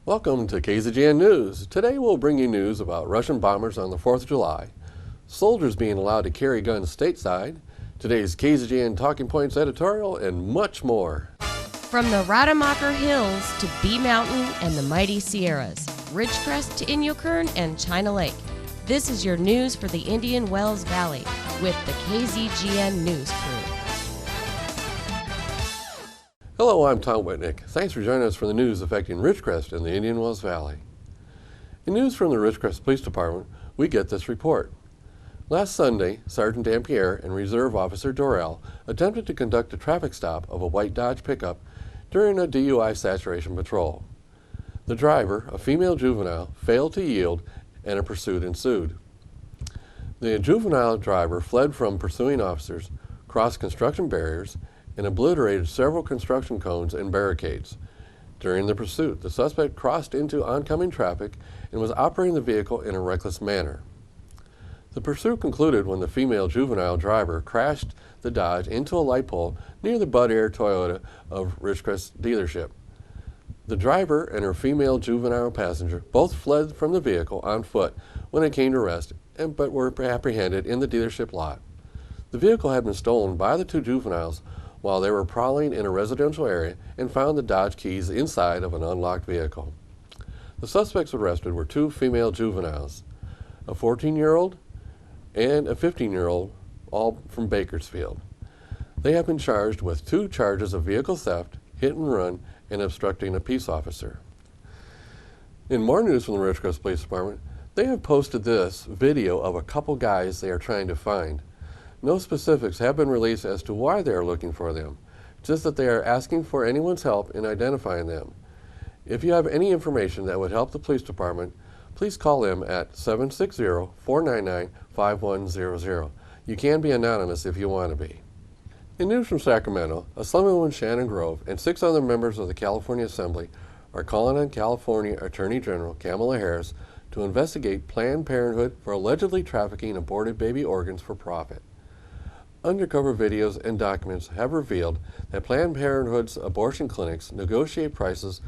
Welcome to KZGN News. Today we'll bring you news about Russian bombers on the 4th of July, soldiers being allowed to carry guns stateside, today's KZGN Talking Points editorial, and much more. From the Rademacher Hills to Bee Mountain and the mighty Sierras, Ridgecrest to Inyokern and China Lake, this is your news for the Indian Wells Valley with the KZGN News crew. Hello, I'm Tom Whitnick. Thanks for joining us for the news affecting Ridgecrest in the Indian Wells Valley. In news from the Ridgecrest Police Department, we get this report. Last Sunday, Sergeant Dampierre and Reserve Officer Dorrell attempted to conduct a traffic stop of a white Dodge pickup during a DUI saturation patrol. The driver, a female juvenile, failed to yield and a pursuit ensued. The juvenile driver fled from pursuing officers, crossed construction barriers, and obliterated several construction cones and barricades. During the pursuit, the suspect crossed into oncoming traffic and was operating the vehicle in a reckless manner. The pursuit concluded when the female juvenile driver crashed the Dodge into a light pole near the Bud Air Toyota of Ridgecrest dealership. The driver and her female juvenile passenger both fled from the vehicle on foot when it came to rest, but were apprehended in the dealership lot. The vehicle had been stolen by the two juveniles while they were prowling in a residential area and found the Dodge keys inside of an unlocked vehicle. The suspects arrested were two female juveniles, a 14-year-old and a 15-year-old, all from Bakersfield. They have been charged with 2 charges of vehicle theft, hit and run, and obstructing a peace officer. In more news from the Ridgecrest Police Department, they have posted this video of a couple guys they are trying to find. No specifics have been released as to why they are looking for them, just that they are asking for anyone's help in identifying them. If you have any information that would help the police department, please call them at 760-499-5100. You can be anonymous if you want to be. In news from Sacramento, Assemblywoman Shannon Grove and 6 other members of the California Assembly are calling on California Attorney General Kamala Harris to investigate Planned Parenthood for allegedly trafficking aborted baby organs for profit. Undercover videos and documents have revealed that Planned Parenthood's abortion clinics negotiate prices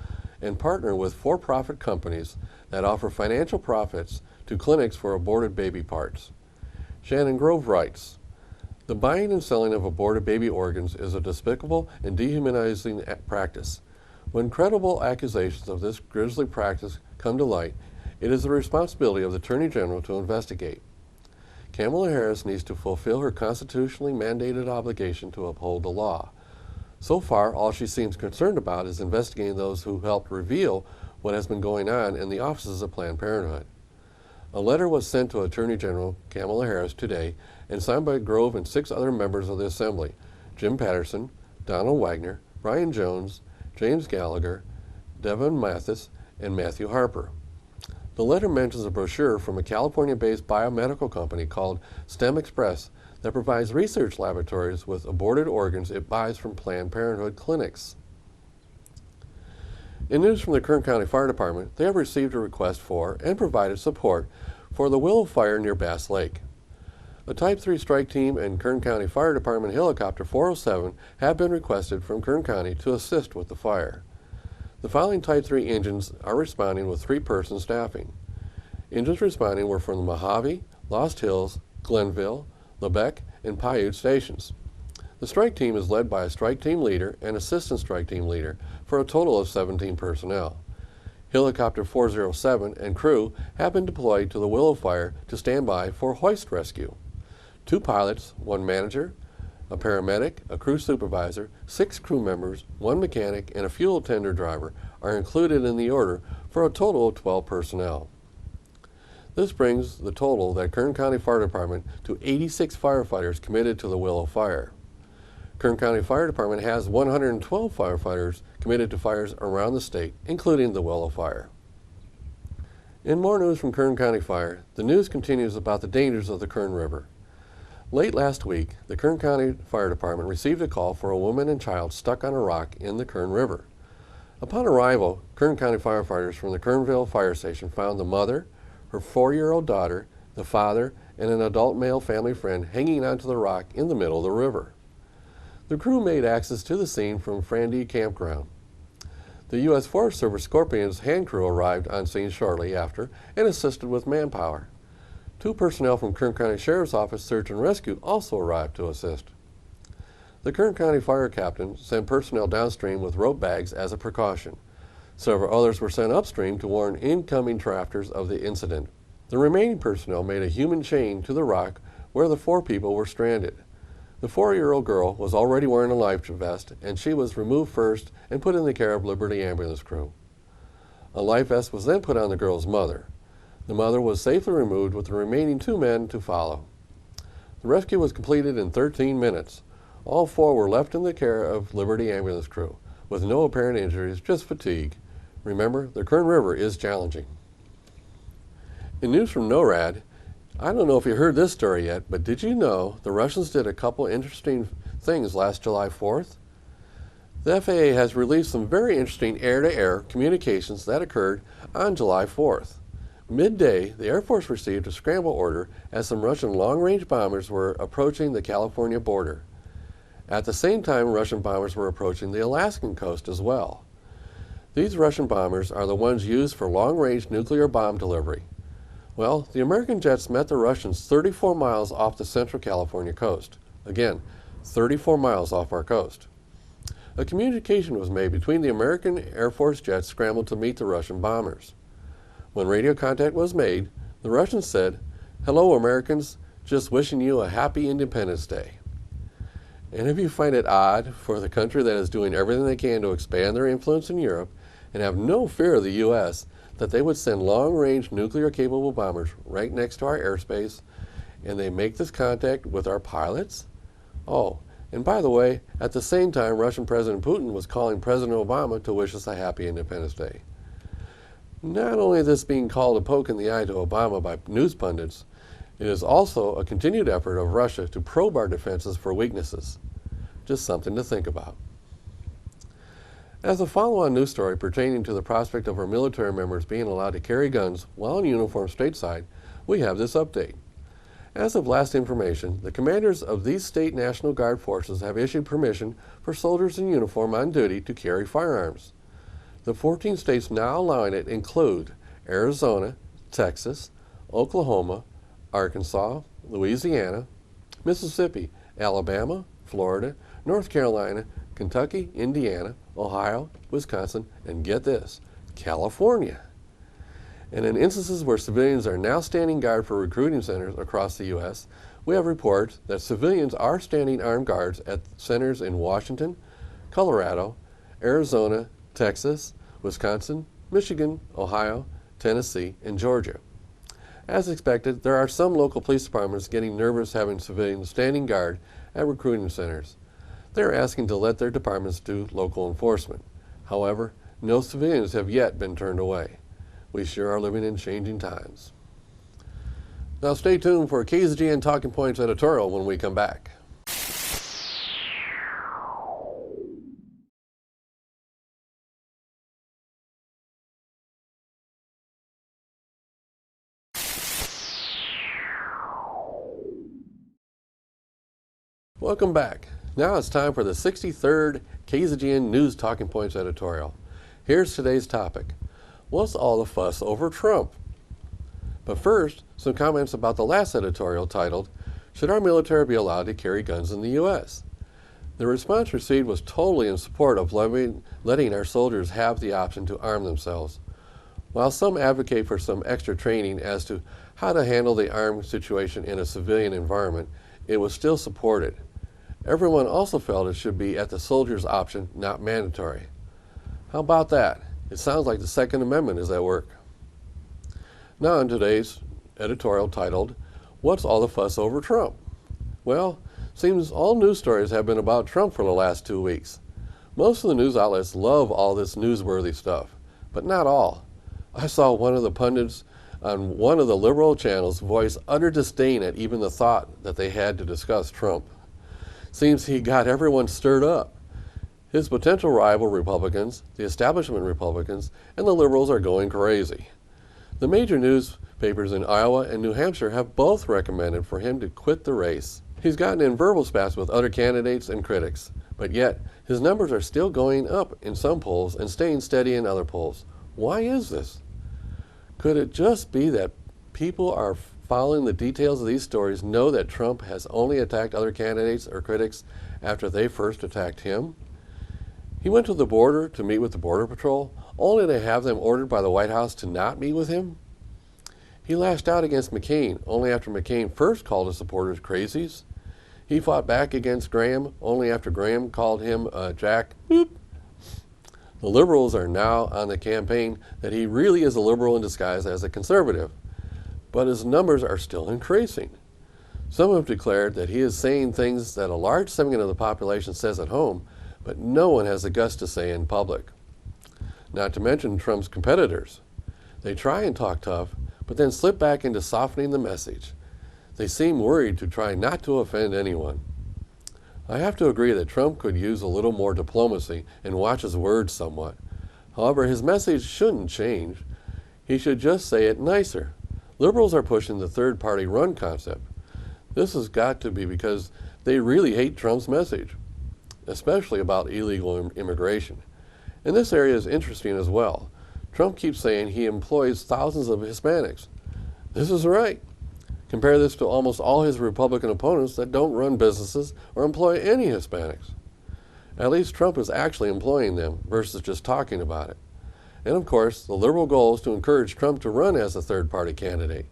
and partner with for-profit companies that offer financial profits to clinics for aborted baby parts. Shannon Grove writes, "The buying and selling of aborted baby organs is a despicable and dehumanizing practice. When credible accusations of this grisly practice come to light, it is the responsibility of the Attorney General to investigate. Kamala Harris needs to fulfill her constitutionally mandated obligation to uphold the law. So far, all she seems concerned about is investigating those who helped reveal what has been going on in the offices of Planned Parenthood." A letter was sent to Attorney General Kamala Harris today and signed by Grove and 6 other members of the Assembly: Jim Patterson, Donald Wagner, Brian Jones, James Gallagher, Devin Mathis, and Matthew Harper. The letter mentions a brochure from a California-based biomedical company called STEM Express that provides research laboratories with aborted organs it buys from Planned Parenthood clinics. In news from the Kern County Fire Department, they have received a request for and provided support for the Willow Fire near Bass Lake. A Type 3 strike team and Kern County Fire Department Helicopter 407 have been requested from Kern County to assist with the fire. The following Type 3 engines are responding with 3-person staffing. Engines responding were from the Mojave, Lost Hills, Glenville, Lebec, and Paiute stations. The strike team is led by a strike team leader and assistant strike team leader for a total of 17 personnel. Helicopter 407 and crew have been deployed to the Willow Fire to stand by for hoist rescue. 2 pilots, 1 manager, a paramedic, a crew supervisor, 6 crew members, 1 mechanic, and a fuel tender driver are included in the order for a total of 12 personnel. This brings the total that Kern County Fire Department to 86 firefighters committed to the Willow Fire. Kern County Fire Department has 112 firefighters committed to fires around the state, including the Willow Fire. In more news from Kern County Fire, the news continues about the dangers of the Kern River. Late last week, the Kern County Fire Department received a call for a woman and child stuck on a rock in the Kern River. Upon arrival, Kern County firefighters from the Kernville Fire Station found the mother, her 4-year-old daughter, the father, and an adult male family friend hanging onto the rock in the middle of the river. The crew made access to the scene from Frandy Campground. The U.S. Forest Service Scorpions hand crew arrived on scene shortly after and assisted with manpower. 2 personnel from Kern County Sheriff's Office Search and Rescue also arrived to assist. The Kern County Fire Captain sent personnel downstream with rope bags as a precaution. Several others were sent upstream to warn incoming drafters of the incident. The remaining personnel made a human chain to the rock where the 4 people were stranded. The 4-year-old girl was already wearing a life vest, and she was removed first and put in the care of Liberty Ambulance crew. A life vest was then put on the girl's mother. The mother was safely removed with the remaining 2 men to follow. The rescue was completed in 13 minutes. All 4 were left in the care of Liberty Ambulance crew, with no apparent injuries, just fatigue. Remember, the Kern River is challenging. In news from NORAD, I don't know if you heard this story yet, but did you know the Russians did a couple interesting things last July 4th? The FAA has released some very interesting air-to-air communications that occurred on July 4th. Midday, the Air Force received a scramble order as some Russian long-range bombers were approaching the California border. At the same time, Russian bombers were approaching the Alaskan coast as well. These Russian bombers are the ones used for long-range nuclear bomb delivery. Well, the American jets met the Russians 34 miles off the central California coast. Again, 34 miles off our coast. A communication was made between the American Air Force jets scrambled to meet the Russian bombers. When radio contact was made, the Russians said, "Hello, Americans, just wishing you a happy Independence Day." And if you find it odd for the country that is doing everything they can to expand their influence in Europe and have no fear of the U.S., that they would send long-range nuclear-capable bombers right next to our airspace, and they make this contact with our pilots? Oh, and by the way, at the same time, Russian President Putin was calling President Obama to wish us a happy Independence Day. Not only is this being called a poke in the eye to Obama by news pundits, it is also a continued effort of Russia to probe our defenses for weaknesses. Just something to think about. As a follow-on news story pertaining to the prospect of our military members being allowed to carry guns while in uniform stateside, we have this update. As of last information, the commanders of these state National Guard forces have issued permission for soldiers in uniform on duty to carry firearms. The 14 states now allowing it include Arizona, Texas, Oklahoma, Arkansas, Louisiana, Mississippi, Alabama, Florida, North Carolina, Kentucky, Indiana, Ohio, Wisconsin, and get this, California. And in instances where civilians are now standing guard for recruiting centers across the U.S., we have reports that civilians are standing armed guards at centers in Washington, Colorado, Arizona, Texas, Wisconsin, Michigan, Ohio, Tennessee, and Georgia. As expected, there are some local police departments getting nervous having civilians standing guard at recruiting centers. They are asking to let their departments do local enforcement. However, no civilians have yet been turned away. We sure are living in changing times. Now stay tuned for a KZGN Talking Points editorial when we come back. Welcome back. Now it's time for the 63rd KZGN News Talking Points editorial. Here's today's topic. What's all the fuss over Trump? But first, some comments about the last editorial titled, Should Our Military Be Allowed to Carry Guns in the U.S.? The response received was totally in support of letting our soldiers have the option to arm themselves. While some advocate for some extra training as to how to handle the armed situation in a civilian environment, it was still supported. Everyone also felt it should be at the soldier's option, not mandatory. How about that? It sounds like the Second Amendment is at work. Now on today's editorial titled, What's All the Fuss Over Trump? Well, seems all news stories have been about Trump for the last 2 weeks. Most of the news outlets love all this newsworthy stuff, but not all. I saw one of the pundits on one of the liberal channels voice utter disdain at even the thought that they had to discuss Trump. Seems he got everyone stirred up. His potential rival Republicans, the establishment Republicans, and the liberals are going crazy. The major newspapers in Iowa and New Hampshire have both recommended for him to quit the race. He's gotten in verbal spats with other candidates and critics, But yet, his numbers are still going up in some polls and staying steady in other polls. Why is this? Could it just be that people are following the details of these stories know that Trump has only attacked other candidates or critics after they first attacked him? He went to the border to meet with the Border Patrol, only to have them ordered by the White House to not meet with him. He lashed out against McCain, only after McCain first called his supporters crazies. He fought back against Graham, only after Graham called him Jack. Boop. The liberals are now on the campaign that he really is a liberal in disguise as a conservative, but his numbers are still increasing. Some have declared that he is saying things that a large segment of the population says at home, but no one has the guts to say in public. Not to mention Trump's competitors. They try and talk tough, but then slip back into softening the message. They seem worried to try not to offend anyone. I have to agree that Trump could use a little more diplomacy and watch his words somewhat. However, his message shouldn't change. He should just say it nicer. Liberals are pushing the third-party run concept. This has got to be because they really hate Trump's message, especially about illegal immigration. And this area is interesting as well. Trump keeps saying he employs thousands of Hispanics. This is right. Compare this to almost all his Republican opponents that don't run businesses or employ any Hispanics. At least Trump is actually employing them versus just talking about it. And of course, the liberal goal is to encourage Trump to run as a third-party candidate,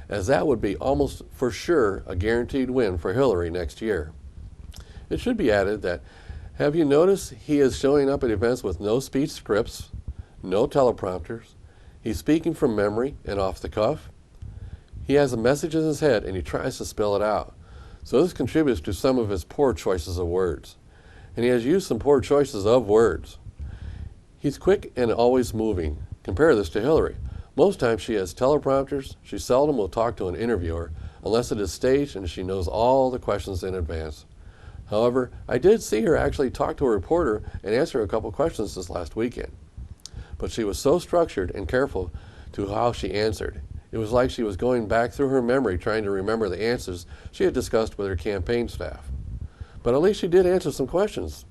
as that would be almost for sure a guaranteed win for Hillary next year. It should be added that, have you noticed he is showing up at events with no speech scripts, no teleprompters? He's speaking from memory and off the cuff. He has a message in his head and he tries to spell it out. So this contributes to some of his poor choices of words. And he has used some poor choices of words. He's quick and always moving. Compare this to Hillary. Most times she has teleprompters. She seldom will talk to an interviewer unless it is staged and she knows all the questions in advance. However, I did see her actually talk to a reporter and answer a couple questions this last weekend. But she was so structured and careful to how she answered. It was like she was going back through her memory trying to remember the answers she had discussed with her campaign staff. But at least she did answer some questions.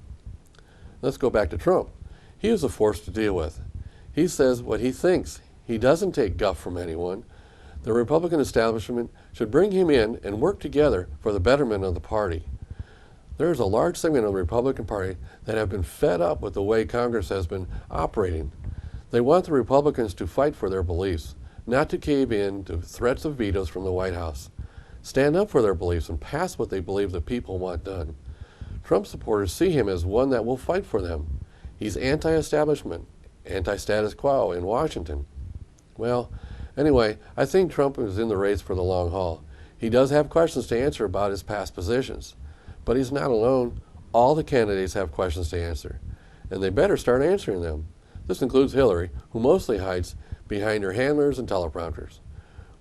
Let's go back to Trump. He is a force to deal with. He says what he thinks. He doesn't take guff from anyone. The Republican establishment should bring him in and work together for the betterment of the party. There is a large segment of the Republican Party that have been fed up with the way Congress has been operating. They want the Republicans to fight for their beliefs, not to cave in to threats of vetoes from the White House. Stand up for their beliefs and pass what they believe the people want done. Trump supporters see him as one that will fight for them. He's anti-establishment, anti-status quo in Washington. Well, anyway, I think Trump is in the race for the long haul. He does have questions to answer about his past positions. But he's not alone. All the candidates have questions to answer, and they better start answering them. This includes Hillary, who mostly hides behind her handlers and teleprompters.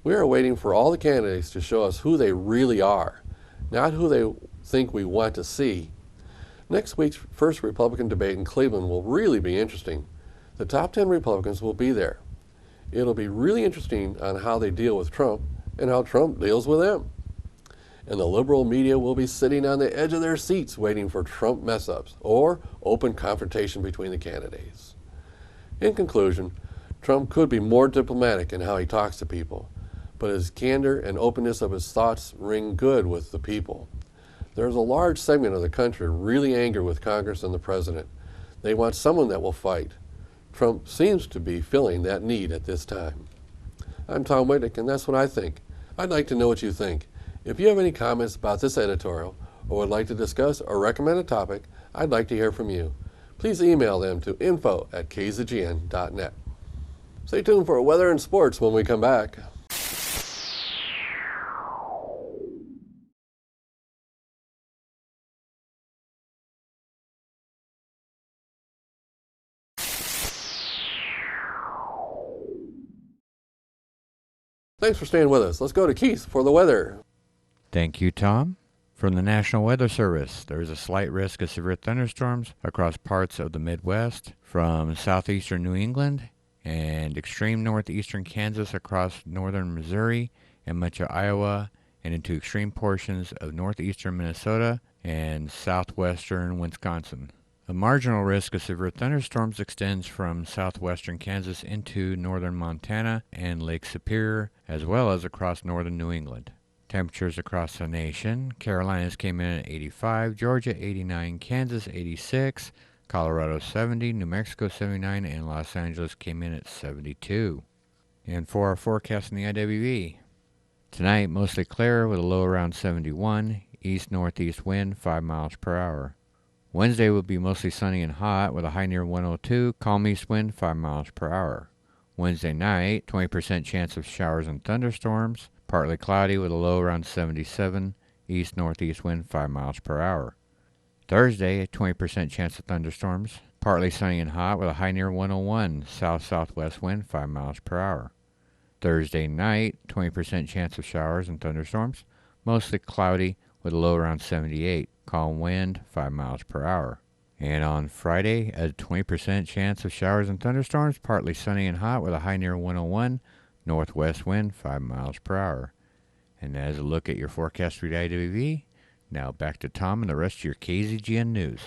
We are waiting for all the candidates to show us who they really are, not who they think we want to see. Next week's first Republican debate in Cleveland will really be interesting. The top 10 Republicans will be there. It'll be really interesting on how they deal with Trump and how Trump deals with them. And the liberal media will be sitting on the edge of their seats waiting for Trump mess-ups or open confrontation between the candidates. In conclusion, Trump could be more diplomatic in how he talks to people, but his candor and openness of his thoughts ring good with the people. There's a large segment of the country really angry with Congress and the president. They want someone that will fight. Trump seems to be filling that need at this time. I'm Tom Whitnick, and that's what I think. I'd like to know what you think. If you have any comments about this editorial or would like to discuss or recommend a topic, I'd like to hear from you. Please email them to info@kzgn.net. Stay tuned for weather and sports when we come back. Thanks for staying with us. Let's go to Keith for the weather. Thank you, Tom. From the National Weather Service, there is a slight risk of severe thunderstorms across parts of the Midwest, from southeastern New England and extreme northeastern Kansas across northern Missouri and much of Iowa, and into extreme portions of northeastern Minnesota and southwestern Wisconsin. A marginal risk of severe thunderstorms extends from southwestern Kansas into northern Montana and Lake Superior, as well as across northern New England. Temperatures across the nation: Carolinas came in at 85, Georgia 89, Kansas 86, Colorado 70, New Mexico 79, and Los Angeles came in at 72. And for our forecast in the IWV, tonight mostly clear with a low around 71, east-northeast wind 5 miles per hour. Wednesday will be mostly sunny and hot with a high near 102, calm east wind 5 miles per hour. Wednesday night, 20% chance of showers and thunderstorms, partly cloudy with a low around 77, east-northeast wind 5 miles per hour. Thursday, a 20% chance of thunderstorms, partly sunny and hot with a high near 101, south-southwest wind 5 miles per hour. Thursday night, 20% chance of showers and thunderstorms, mostly cloudy with a low around 78, calm wind 5 miles per hour. And on Friday, a 20% chance of showers and thunderstorms, partly sunny and hot with a high near 101, northwest wind 5 miles per hour. And that is a look at your forecast for the IWV. Now back to Tom and the rest of your KZGN news.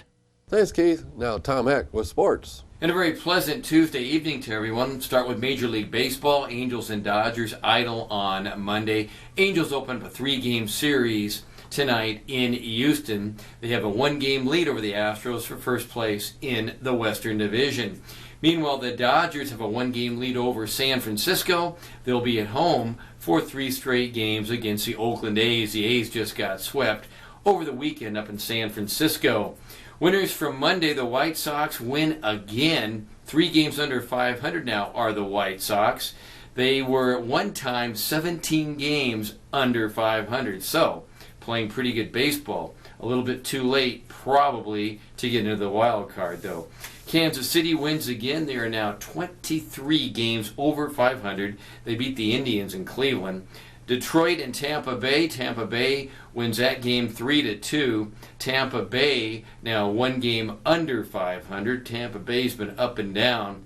Thanks, Keith. Now Tom Eck with sports. And a very pleasant Tuesday evening to everyone. Start with Major League Baseball. Angels and Dodgers idle on Monday. Angels open up a 3-game series tonight in Houston. They have a 1-game lead over the Astros for first place in the Western Division. Meanwhile, the Dodgers have a 1-game lead over San Francisco. They'll be at home for 3 straight games against the Oakland A's. The A's just got swept over the weekend up in San Francisco. Winners from Monday, the White Sox win again. 3 games under 500 now are the White Sox. They were at one time 17 games under 500. So, playing pretty good baseball. A little bit too late, probably, to get into the wild card, though. Kansas City wins again. They are now 23 games over 500. They beat the Indians in Cleveland. Detroit and Tampa Bay. Tampa Bay wins that game 3-2. Tampa Bay now 1 game under 500. Tampa Bay's been up and down.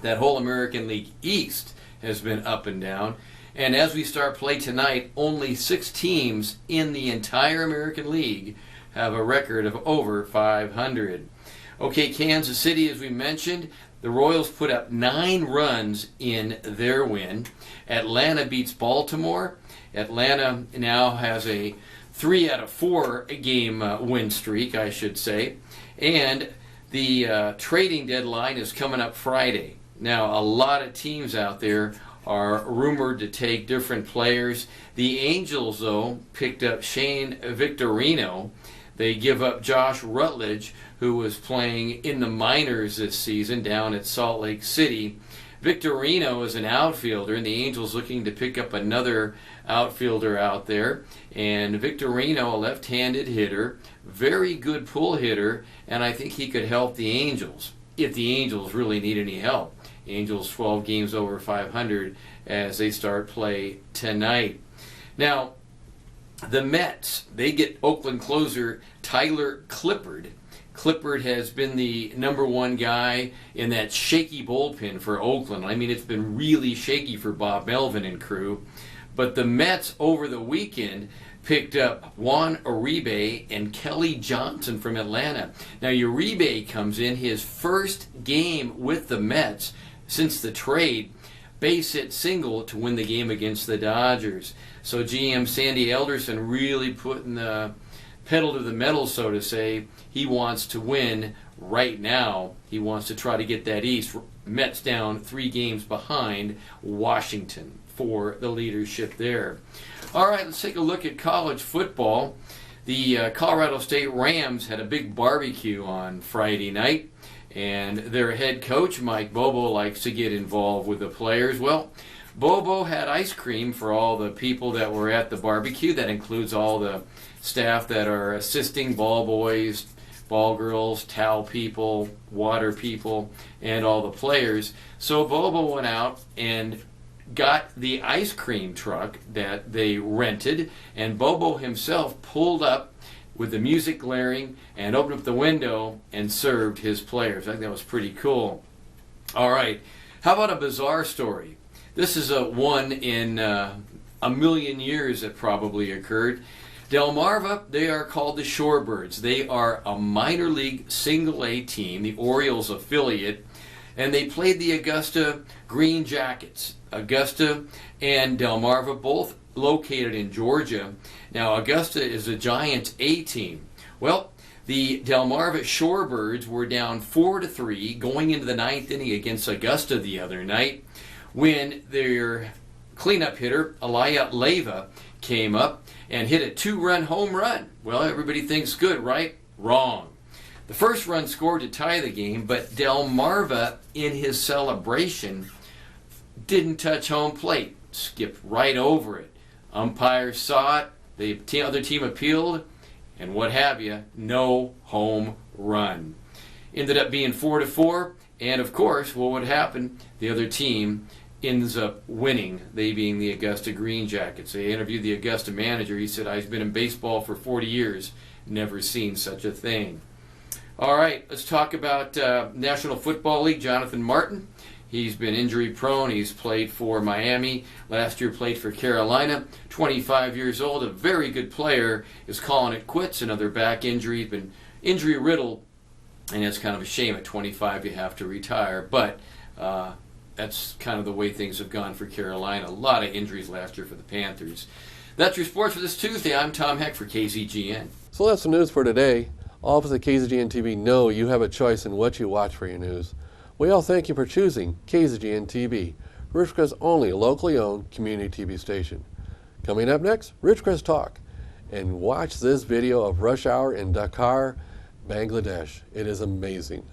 That whole American League East has been up and down. And as we start play tonight, only 6 teams in the entire American League have a record of over 500. Okay, Kansas City, as we mentioned, the Royals put up 9 runs in their win. Atlanta beats Baltimore. Atlanta now has a 3 out of 4 game win streak, I should say. And the trading deadline is coming up Friday. Now, a lot of teams out there are rumored to take different players. The Angels, though, picked up Shane Victorino. They give up Josh Rutledge, who was playing in the minors this season down at Salt Lake City. Victorino is an outfielder, and the Angels looking to pick up another outfielder out there. And Victorino, a left-handed hitter, very good pull hitter, and I think he could help the Angels if the Angels really need any help. Angels 12 games over 500 as they start play tonight. Now, the Mets, they get Oakland closer Tyler Clippard. Clippard has been the number 1 guy in that shaky bullpen for Oakland. I mean, it's been really shaky for Bob Melvin and crew. But the Mets over the weekend picked up Juan Uribe and Kelly Johnson from Atlanta. Now, Uribe comes in his first game with the Mets since the trade, base hit single to win the game against the Dodgers. So GM Sandy Alderson really putting the pedal to the metal, so to say. He wants to win right now. He wants to try to get that East. Mets down 3 games behind Washington for the leadership there. All right, let's take a look at college football. The Colorado State Rams had a big barbecue on Friday night, and their head coach, Mike Bobo, likes to get involved with the players. Well, Bobo had ice cream for all the people that were at the barbecue. That includes all the staff that are assisting ball boys, ball girls, towel people, water people, and all the players. So Bobo went out and got the ice cream truck that they rented, and Bobo himself pulled up with the music blaring and opened up the window and served his players. I think that was pretty cool. All right, how about a bizarre story? This is one in a million years that probably occurred. Delmarva, they are called the Shorebirds. They are a minor league single A team, the Orioles affiliate, and they played the Augusta Green Jackets. Augusta and Delmarva both located in Georgia. Now, Augusta is a Giants A team. Well, the Delmarva Shorebirds were down 4-3 going into the ninth inning against Augusta the other night when their cleanup hitter, Alaya Leyva, came up and hit a 2-run home run. Well, everybody thinks good, right? Wrong. The first run scored to tie the game, but Delmarva, in his celebration, didn't touch home plate. Skipped right over it. Umpires saw it. The other team appealed, and what have you, no home run. Ended up being 4-4, and of course, what would happen? The other team ends up winning, they being the Augusta Green Jackets. They interviewed the Augusta manager. He said, I've been in baseball for 40 years, never seen such a thing. All right, let's talk about National Football League. Jonathan Martin, he's been injury prone. He's played for Miami. Last year played for Carolina. 25 years old, a very good player, is calling it quits. Another back injury. He's been injury riddled, and it's kind of a shame at 25 you have to retire. But that's kind of the way things have gone for Carolina. A lot of injuries last year for the Panthers. That's your sports for this Tuesday. I'm Tom Heck for KZGN. So that's the news for today. All of us at KZGN-TV know you have a choice in what you watch for your news. We all thank you for choosing KZGN-TV, Ridgecrest's only locally owned community TV station. Coming up next, Ridgecrest Talk. And watch this video of rush hour in Dhaka, Bangladesh. It is amazing.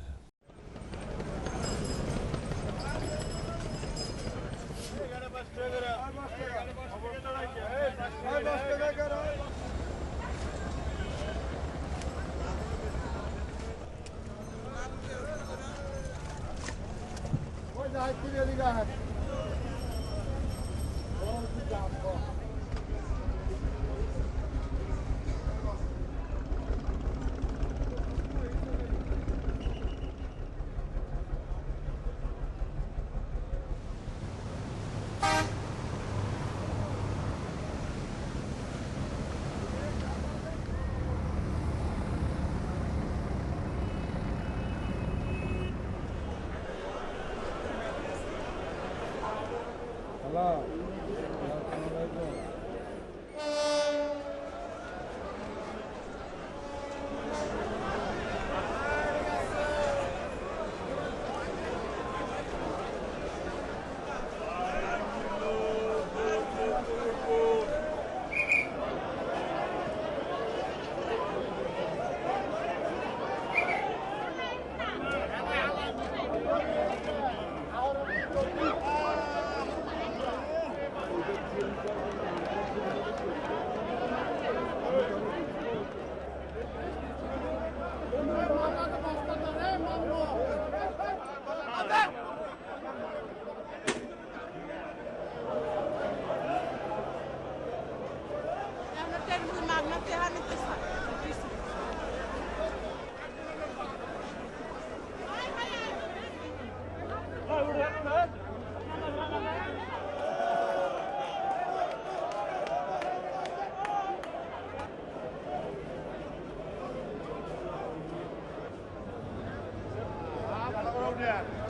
Yeah.